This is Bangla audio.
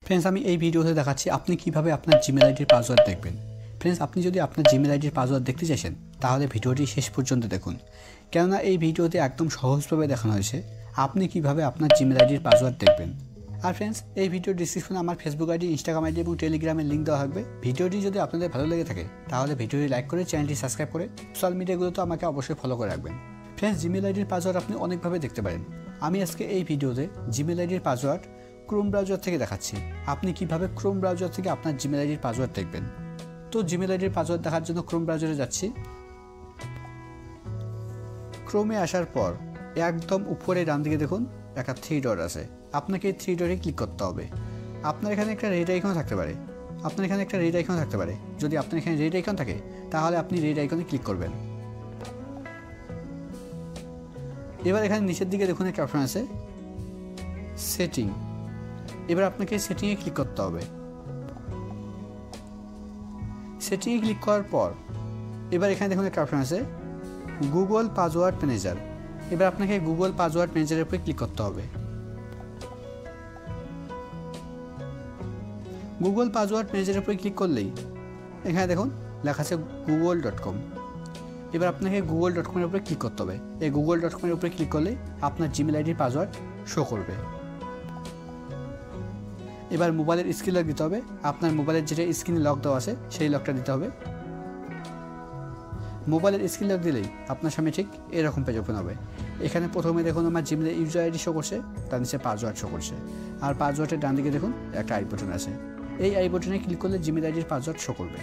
ফ্রেন্ডস, আমি এই ভিডিওতে দেখাচ্ছি আপনি কিভাবে আপনার জিমেল আইডির পাসওয়ার্ড দেখবেন। ফ্রেন্ডস, আপনি যদি আপনার জিমেল আইডির পাসওয়ার্ড দেখতে চাইছেন তাহলে ভিডিওটি শেষ পর্যন্ত দেখুন, কেননা এই ভিডিওতে একদম সহজভাবে দেখানো হয়েছে আপনি কিভাবে আপনার জিমেল আইডির পাসওয়ার্ড দেখবেন। আর ফ্রেন্ডস, এই ভিডিওর ডিসক্রিপশনে আমার ফেসবুক আইডি, ইনস্টাগ্রাম আইডি এবং টেলিগ্রামের লিঙ্ক দেওয়া থাকবে। ভিডিওটি যদি আপনাদের ভালো লেগে থাকে তাহলে ভিডিওটি লাইক করে চ্যানেলটি সাবস্ক্রাইব করে সোশ্যাল মিডিয়াগুলোতে আমাকে অবশ্যই ফলো করে রাখবেন। ফ্রেন্ডস, জিমেল আইডির পাসওয়ার্ড আপনি অনেকভাবে দেখতে পারেন। আমি আজকে এই ভিডিওতে জিমেল আইডির পাসওয়ার্ড ক্রোম ব্রাউজার থেকে দেখাচ্ছি আপনি কিভাবে ক্রোম ব্রাউজার থেকে আপনার জিমেল আইডির পাসওয়ার্ড দেখবেন। তো জিমেল আইডির পাসওয়ার্ড দেখার জন্য ক্রোম ব্রাউজারে যাচ্ছি। ক্রোমে আসার পর একদম উপরে ডান দিকে দেখুন একটা 3 ডট আছে, আপনাকে এই 3 ডটে ক্লিক করতে হবে। আপনার এখানে একটা রেড আইকন থাকতে পারে, যদি আপনার এখানে রেড আইকন থাকে তাহলে আপনি রেড আইকনে ক্লিক করবেন। এবার এখানে নিচের দিকে দেখুন একটা অপশন আছে সেটিং। এবার আপনাকে সেটিংয়ে ক্লিক করতে হবে। সেটিংয়ে ক্লিক করার পর এবার এখানে দেখুন একটা অপশন আছে গুগল পাসওয়ার্ড ম্যানেজার। এবার আপনাকে গুগল পাসওয়ার্ড ম্যানেজারের উপরে ক্লিক করতে হবে। গুগল পাসওয়ার্ড ম্যানেজারের উপরে ক্লিক করলেই এখানে দেখুন লেখা আছে google.com। এবার আপনাকে google.com এর উপরে ক্লিক করতে হবে। এই google.com এর উপরে ক্লিক করলে আপনার জিমেল আইডির পাসওয়ার্ড শো করবে। এবার মোবাইলের স্ক্রিন লক দিতে হবে। আপনার মোবাইলের যেটা স্ক্রিনে লক দেওয়া আছে সেই লকটা দিতে হবে। মোবাইলের স্ক্রিন লক দিলেই আপনার সামনে ঠিক এরকম পেজ ওপেন হবে। এখানে প্রথমে দেখুন আমার জিমেলের ইউজার আইডি শো করছে, তার নিচে পাসওয়ার্ড শো করছে, আর পাসওয়ার্ডের ডান দিকে দেখুন একটা আই বাটন আছে। এই আই বাটনে ক্লিক করলে জিমেল আইডির পাসওয়ার্ড শো করবে।